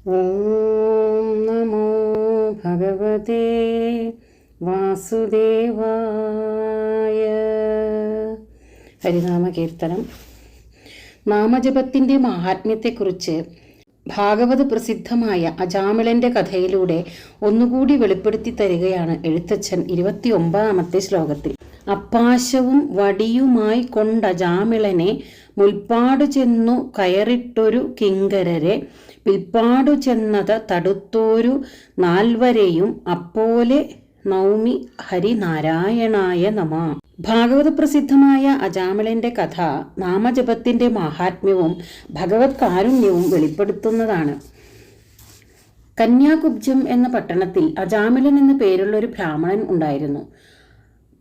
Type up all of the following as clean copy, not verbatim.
ഓം നമോ ഭഗവതേ വാസുദേവായ. ഹരിനാമ കീർത്തനം. നാമജപത്തിൻ്റെ മാഹാത്മ്യത്തെക്കുറിച്ച് ഭാഗവത പ്രസിദ്ധമായ അജാമിളൻ്റെ കഥയിലൂടെ ഒന്നുകൂടി വെളിപ്പെടുത്തി തരികയാണ് എഴുത്തച്ഛൻ 29ാമത്തെ ശ്ലോകത്തിൽ. അപ്പാശവും വടിയുമായി കൊണ്ടജാമിളനെ മുൽപ്പാടു ചെന്നു കയറിട്ടൊരു കിങ്കരരെ പിൽപ്പാടു ചെന്നത് തടുത്തോരു നാൽവരെയും അപ്പോലെ നൗമി ഹരിനാരായണായ നമ. ഭാഗവത പ്രസിദ്ധമായ അജാമിളന്റെ കഥ നാമജപത്തിന്റെ മാഹാത്മ്യവും ഭഗവത് കാരുണ്യവും വെളിപ്പെടുത്തുന്നതാണ്. കന്യാകുബ്ജം എന്ന പട്ടണത്തിൽ അജാമിളൻ എന്ന പേരുള്ള ഒരു ബ്രാഹ്മണൻ ഉണ്ടായിരുന്നു.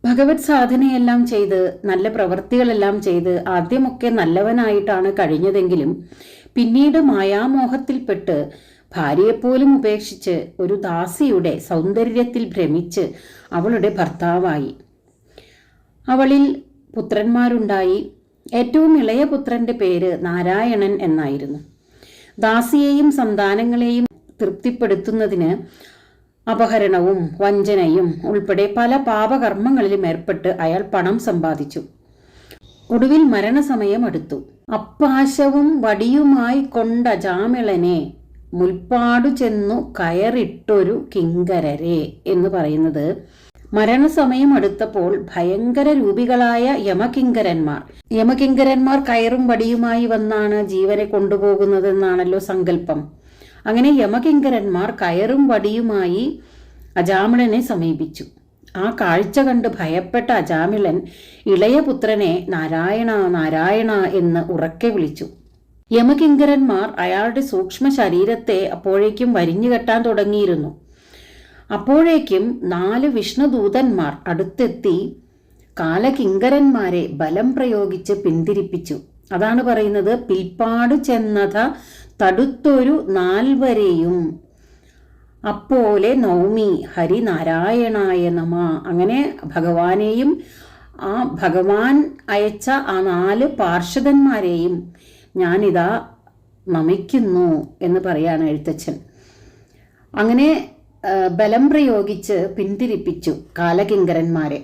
ഭഗവത് സാധനയെല്ലാം ചെയ്ത് നല്ല പ്രവൃത്തികളെല്ലാം ചെയ്ത് ആദ്യമൊക്കെ നല്ലവനായിട്ടാണ് കഴിഞ്ഞതെങ്കിലും പിന്നീട് മായാമോഹത്തിൽപ്പെട്ട് ഭാര്യയെപ്പോലും ഉപേക്ഷിച്ച് ഒരു ദാസിയുടെ സൗന്ദര്യത്തിൽ ഭ്രമിച്ച് അവളുടെ ഭർത്താവായി. അവളിൽ പുത്രന്മാരുണ്ടായി. ഏറ്റവും ഇളയ പുത്രന്റെ പേര് നാരായണൻ എന്നായിരുന്നു. ദാസിയെയും സന്താനങ്ങളെയും തൃപ്തിപ്പെടുത്തുന്നതിന് അപഹരണവും വഞ്ചനയും ഉൾപ്പെടെ പല പാപകർമ്മങ്ങളിലും ഏർപ്പെട്ട് അയാൾ പണം സമ്പാദിച്ചു. ഒടുവിൽ മരണസമയം അടുത്തു. അപ്പാശവും വടിയുമായി കൊണ്ടജാമിളനെ മുൽപ്പാടു ചെന്നു കയറിട്ടൊരു കിങ്കരരെ എന്ന് പറയുന്നത് മരണസമയം അടുത്തപ്പോൾ ഭയങ്കര രൂപികളായ യമകിങ്കരന്മാർ കയറും വടിയുമായി വന്നാണ് ജീവനെ കൊണ്ടുപോകുന്നതെന്നാണല്ലോ സങ്കല്പം. അങ്ങനെ യമകിങ്കരന്മാർ കയറും വടിയുമായി അജാമിളനെ സമീപിച്ചു. ആ കാഴ്ച കണ്ട് ഭയപ്പെട്ട അജാമിളൻ ഇളയ പുത്രനെ നാരായണ നാരായണ എന്ന് ഉറക്കെ വിളിച്ചു. യമകിങ്കരന്മാർ അയാളുടെ സൂക്ഷ്മ ശരീരത്തെ അപ്പോഴേക്കും വരിഞ്ഞുകെട്ടാൻ തുടങ്ങിയിരുന്നു. അപ്പോഴേക്കും 4 വിഷ്ണുദൂതന്മാർ അടുത്തെത്തി കാലകിങ്കരന്മാരെ ബലം പ്രയോഗിച്ച് പിന്തിരിപ്പിച്ചു. അതാണ് പറയുന്നത്, പിൽപ്പാടു ചെന്നത തടുത്തൊരു നാൽവരെയും അപ്പോലെ നൗമി ഹരിനാരായണായ നമ. അങ്ങനെ ഭഗവാനെയും ആ ഭഗവാൻ അയച്ച ആ 4 പാർഷദന്മാരെയും ഞാനിതാ നമിക്കുന്നു എന്ന് പറയാണ് എഴുത്തച്ഛൻ. അങ്ങനെ ബലം പ്രയോഗിച്ച് പിന്തിരിപ്പിച്ചു കാലകിങ്കരന്മാരെ.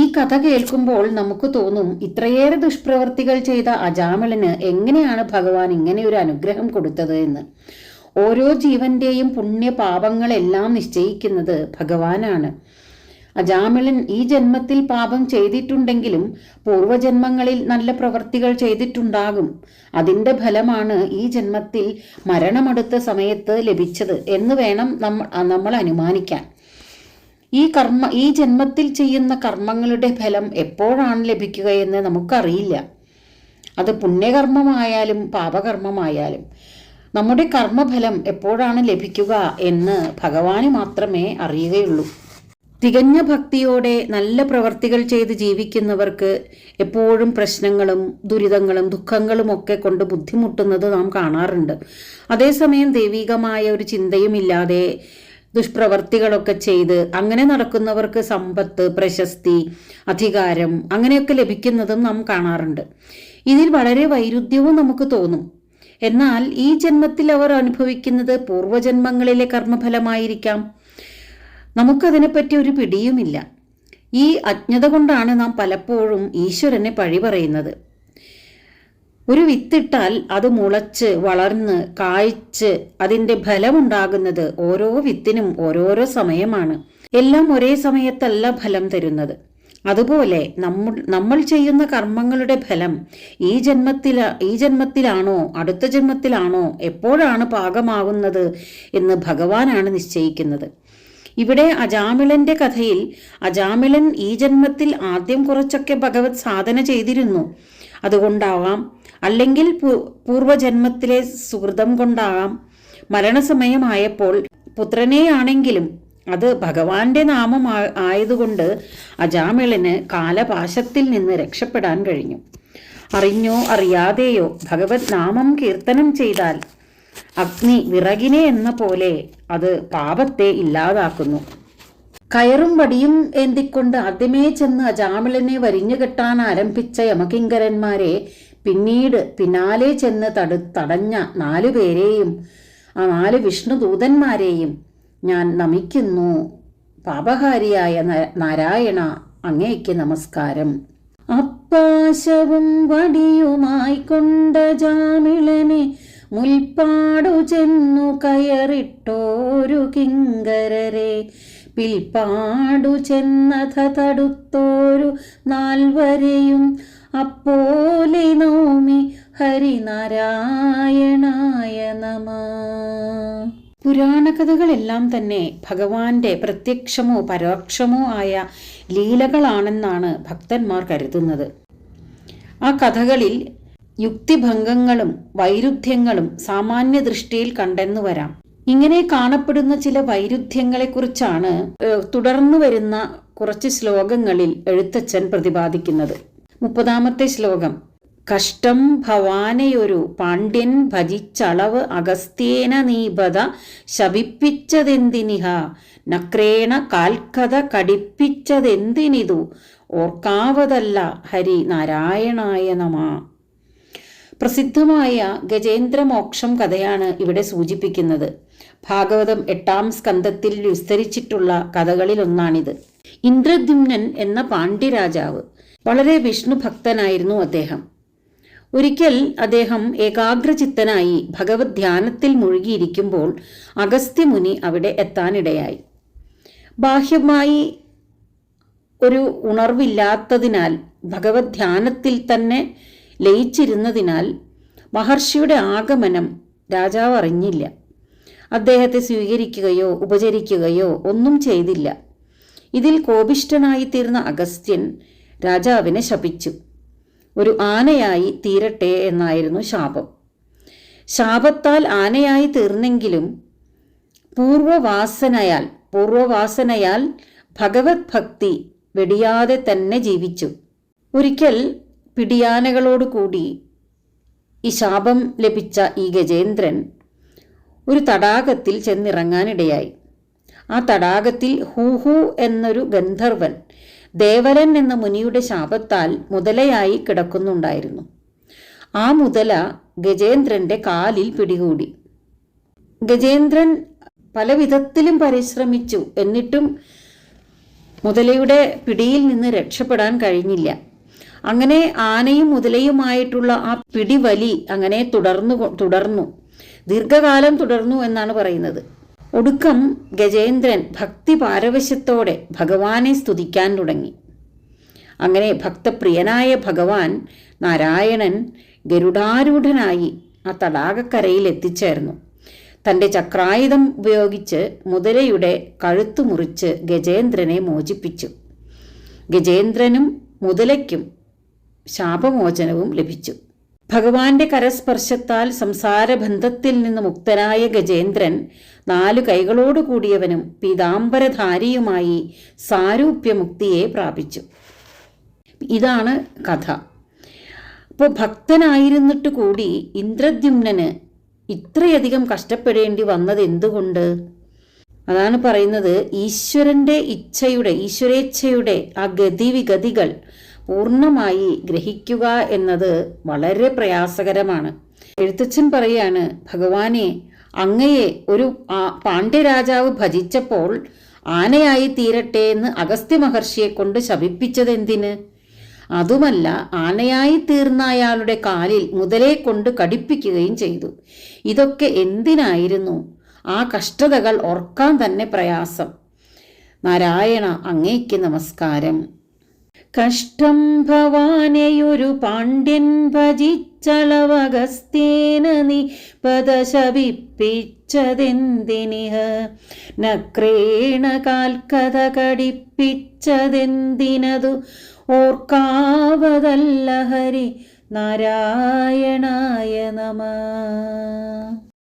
ഈ കഥ കേൾക്കുമ്പോൾ നമുക്ക് തോന്നും, ഇത്രയേറെ ദുഷ്പ്രവർത്തികൾ ചെയ്ത അജാമിളന് എങ്ങനെയാണ് ഭഗവാൻ ഇങ്ങനെ ഒരു അനുഗ്രഹം കൊടുത്തത് എന്ന്. ഓരോ ജീവന്റെയും പുണ്യപാപങ്ങളെല്ലാം നിശ്ചയിക്കുന്നത് ഭഗവാനാണ്. അജാമിളൻ ഈ ജന്മത്തിൽ പാപം ചെയ്തിട്ടുണ്ടെങ്കിലും പൂർവജന്മങ്ങളിൽ നല്ല പ്രവർത്തികൾ ചെയ്തിട്ടുണ്ടാകും. അതിൻ്റെ ഫലമാണ് ഈ ജന്മത്തിൽ മരണമടുത്ത സമയത്ത് ലഭിച്ചത് എന്ന് വേണം നമ്മൾ അനുമാനിക്കാൻ. ഈ ജന്മത്തിൽ ചെയ്യുന്ന കർമ്മങ്ങളുടെ ഫലം എപ്പോഴാണ് ലഭിക്കുകയെന്ന് നമുക്കറിയില്ല. അത് പുണ്യകർമ്മമായാലും പാപകർമ്മമായാലും നമ്മുടെ കർമ്മഫലം എപ്പോഴാണ് ലഭിക്കുക എന്ന് ഭഗവാന് മാത്രമേ അറിയുകയുള്ളൂ. തികഞ്ഞ ഭക്തിയോടെ നല്ല പ്രവർത്തികൾ ചെയ്ത് ജീവിക്കുന്നവർക്ക് എപ്പോഴും പ്രശ്നങ്ങളും ദുരിതങ്ങളും ദുഃഖങ്ങളും ഒക്കെ കൊണ്ട് ബുദ്ധിമുട്ടുന്നത് നാം കാണാറുണ്ട്. അതേസമയം ദൈവികമായ ഒരു ചിന്തയുമില്ലാതെ ദുഷ്പ്രവർത്തികളൊക്കെ ചെയ്ത് അങ്ങനെ നടക്കുന്നവർക്ക് സമ്പത്ത്, പ്രശസ്തി, അധികാരം അങ്ങനെയൊക്കെ ലഭിക്കുന്നതും നാം കാണാറുണ്ട്. ഇതിൽ വളരെ വൈരുദ്ധ്യവും നമുക്ക് തോന്നും. എന്നാൽ ഈ ജന്മത്തിൽ അവർ അനുഭവിക്കുന്നത് പൂർവജന്മങ്ങളിലെ കർമ്മഫലമായിരിക്കാം. നമുക്കതിനെപ്പറ്റി ഒരു പിടിയുമില്ല. ഈ അജ്ഞത കൊണ്ടാണ് നാം പലപ്പോഴും ഈശ്വരനെ പഴി പറയുന്നത്. ഒരു വിത്തിട്ടാൽ അത് മുളച്ച് വളർന്ന് കായ്ച്ച് അതിൻ്റെ ഫലമുണ്ടാകുന്നത് ഓരോ വിത്തിനും ഓരോരോ സമയമാണ്. എല്ലാം ഒരേ സമയത്തല്ല ഫലം തരുന്നത്. അതുപോലെ നമ്മൾ ചെയ്യുന്ന കർമ്മങ്ങളുടെ ഫലം ഈ ജന്മത്തിലാണോ അടുത്ത ജന്മത്തിലാണോ എപ്പോഴാണ് പാകമാകുന്നത് എന്ന് ഭഗവാനാണ് നിശ്ചയിക്കുന്നത്. ഇവിടെ അജാമിളന്റെ കഥയിൽ അജാമിളൻ ഈ ജന്മത്തിൽ ആദ്യം കുറച്ചൊക്കെ ഭഗവത് സാധന ചെയ്തിരുന്നു. അതുകൊണ്ടാവാം, അല്ലെങ്കിൽ പൂർവജന്മത്തിലെ സുഹൃതം കൊണ്ടാകാം, മരണസമയമായപ്പോൾ പുത്രനെയാണെങ്കിലും അത് ഭഗവാന്റെ നാമം ആയതുകൊണ്ട് അജാമിളന് കാലപാശത്തിൽ നിന്ന് രക്ഷപ്പെടാൻ കഴിഞ്ഞു. അറിഞ്ഞോ അറിയാതെയോ ഭഗവത് നാമം കീർത്തനം ചെയ്താൽ അഗ്നി വിറകിനെ എന്ന പോലെ അത് പാപത്തെ ഇല്ലാതാക്കുന്നു. കയറും വടിയും ഏന്തിക്കൊണ്ട് ആദ്യമേ ചെന്ന് അജാമിളനെ വരിഞ്ഞുകെട്ടാൻ ആരംഭിച്ച യമകിങ്കരന്മാരെ പിന്നീട് പിന്നാലെ ചെന്ന് തടഞ്ഞ 4 പേരെയും ആ 4 വിഷ്ണുദൂതന്മാരെയും ഞാൻ നമിക്കുന്നു. പാപഹാരിയായ നാരായണ, അങ്ങേക്ക് നമസ്കാരം. അപ്പാശവും വടിയുമായി കൊണ്ട ജാമിളനെ മുൽപ്പാടു ചെന്നു കയറിട്ടോരു കിങ്കരരെ പിൽപ്പാടു ചെന്നഥ തടുത്തോരു 4 അപ്പോലെ നൗമി ഹരിനാരായണായ നമ. പുരാണകഥകളെല്ലാം തന്നെ ഭഗവാന്റെ പ്രത്യക്ഷമോ പരോക്ഷമോ ആയ ലീലകളാണെന്നാണ് ഭക്തന്മാർ കരുതുന്നത്. ആ കഥകളിൽ യുക്തിഭംഗങ്ങളും വൈരുദ്ധ്യങ്ങളും സാമാന്യ ദൃഷ്ടിയിൽ കണ്ടെന്നു വരാം. ഇങ്ങനെ കാണപ്പെടുന്ന ചില വൈരുദ്ധ്യങ്ങളെക്കുറിച്ചാണ് തുടർന്നു വരുന്ന കുറച്ച് ശ്ലോകങ്ങളിൽ എഴുത്തച്ഛൻ പ്രതിപാദിക്കുന്നത്. 30-ാമത്തെ ശ്ലോകം. കഷ്ടം ഭവാനെയൊരു പാണ്ഡ്യൻ ഭജിച്ചളവ് അഗസ്ത്യേന നീപത ശപിപ്പിച്ചതെന്തിനിഹ നക്രേണ കാൽക്കഥ കടിപ്പിച്ചതെന്തിനിതു ഓർക്കാവതല്ല ഹരി നാരായണായ നമ. പ്രസിദ്ധമായ ഗജേന്ദ്രമോക്ഷം കഥയാണ് ഇവിടെ സൂചിപ്പിക്കുന്നത്. ഭാഗവതം 8-ാം സ്കന്ധത്തിൽ വിസ്തരിച്ചിട്ടുള്ള കഥകളിലൊന്നാണിത്. ഇന്ദ്രദ്യുമ്നൻ എന്ന പാണ്ഡ്യരാജാവ് വളരെ വിഷ്ണു ഭക്തനായിരുന്നു അദ്ദേഹം. ഒരിക്കൽ അദ്ദേഹം ഏകാഗ്രചിത്തനായി ഭഗവത് ധ്യാനത്തിൽ മുഴുകിയിരിക്കുമ്പോൾ അഗസ്ത്യമുനി അവിടെ എത്താനിടയായി. ബാഹ്യമായി ഒരു ഉണർവില്ലാത്തതിനാൽ ഭഗവത് ധ്യാനത്തിൽ തന്നെ ലയിച്ചിരുന്നതിനാൽ മഹർഷിയുടെ ആഗമനം രാജാവ് അറിഞ്ഞില്ല. അദ്ദേഹത്തെ സ്വീകരിക്കുകയോ ഉപചരിക്കുകയോ ഒന്നും ചെയ്തില്ല. ഇതിൽ കോപിഷ്ഠനായിത്തീർന്ന അഗസ്ത്യൻ രാജാവിനെ ശപിച്ചു. ഒരു ആനയായി തീരട്ടെ എന്നായിരുന്നു ശാപം. ശാപത്താൽ ആനയായി തീർന്നെങ്കിലും പൂർവവാസനയാൽ ഭഗവത് ഭക്തി വെടിയാതെ തന്നെ ജീവിച്ചു. ഒരിക്കൽ പിടിയാനകളോടുകൂടി ഈ ശാപം ലഭിച്ച ഈ ഗജേന്ദ്രൻ ഒരു തടാകത്തിൽ ചെന്നിറങ്ങാനിടയായി. ആ തടാകത്തിൽ ഹൂഹു എന്നൊരു ഗന്ധർവൻ ദേവലൻ എന്ന മുനിയുടെ ശാപത്താൽ മുതലയായി കിടക്കുന്നുണ്ടായിരുന്നു. ആ മുതല ഗജേന്ദ്രന്റെ കാലിൽ പിടികൂടി. ഗജേന്ദ്രൻ പല വിധത്തിലും പരിശ്രമിച്ചു. എന്നിട്ടും മുതലയുടെ പിടിയിൽ നിന്ന് രക്ഷപ്പെടാൻ കഴിഞ്ഞില്ല. അങ്ങനെ ആനയും മുതലയുമായിട്ടുള്ള ആ പിടിവലി അങ്ങനെ തുടർന്നു ദീർഘകാലം തുടർന്നു എന്നാണ് പറയുന്നത്. ഒടുക്കം ഗജേന്ദ്രൻ ഭക്തി പാരവശ്യത്തോടെ ഭഗവാനെ സ്തുതിക്കാൻ തുടങ്ങി. അങ്ങനെ ഭക്തപ്രിയനായ ഭഗവാൻ നാരായണൻ ഗരുഡാരൂഢനായി ആ തടാകക്കരയിൽ എത്തിച്ചേർന്നു. തൻ്റെ ചക്രായുധം ഉപയോഗിച്ച് മുതലയുടെ കഴുത്തു മുറിച്ച് ഗജേന്ദ്രനെ മോചിപ്പിച്ചു. ഗജേന്ദ്രനും മുതലയ്ക്കും ശാപമോചനവും ലഭിച്ചു. ഭഗവാന്റെ കരസ്പർശത്താൽ സംസാരബന്ധത്തിൽ നിന്ന് മുക്തനായ ഗജേന്ദ്രൻ 4 കൈകളോട് കൂടിയവനും പീതാംബരധാരിയുമായി സാരൂപ്യമുക്തിയെ പ്രാപിച്ചു. ഇതാണ് കഥ. അപ്പോൾ ഭക്തനായിരുന്നിട്ട് കൂടി ഇന്ദ്രദ്യുമ്നന് ഇത്രയധികം കഷ്ടപ്പെടേണ്ടി വന്നത് എന്തുകൊണ്ട്? അതാണ് പറയുന്നത്, ഈശ്വരേച്ഛയുടെ ആ ഗതിവിഗതികൾ പൂർണ്ണമായി ഗ്രഹിക്കുക എന്നത് വളരെ പ്രയാസകരമാണ്. എഴുത്തച്ഛൻ പറയാണ്, ഭഗവാനെ അങ്ങയെ ഒരു പാണ്ഡ്യരാജാവ് ഭജിച്ചപ്പോൾ ആനയായി തീരട്ടെ എന്ന് അഗസ്ത്യ മഹർഷിയെ കൊണ്ട് ശപിപ്പിച്ചതെന്തിന്? അതുമല്ല, ആനയായി തീർന്ന അയാളുടെ കാലിൽ മുതലേ കൊണ്ട് കടിപ്പിക്കുകയും ചെയ്തു. ഇതൊക്കെ എന്തിനായിരുന്നു? ആ കഷ്ടതകൾ ഓർക്കാൻ തന്നെ പ്രയാസം. നാരായണ, അങ്ങേക്ക് നമസ്കാരം. കഷ്ടം ഭവാനെയൊരു പാണ്ഡ്യൻ ഭജിച്ചളവഗസ്ത്യേന നീ പദശപിപ്പിച്ചതെന്തിനിഹ നക്രേണ കാൽക്കഥ കടിപ്പിച്ചതെന്തിനതു ഓർക്കാവതല്ല ഹരി നാരായണായ നമഃ.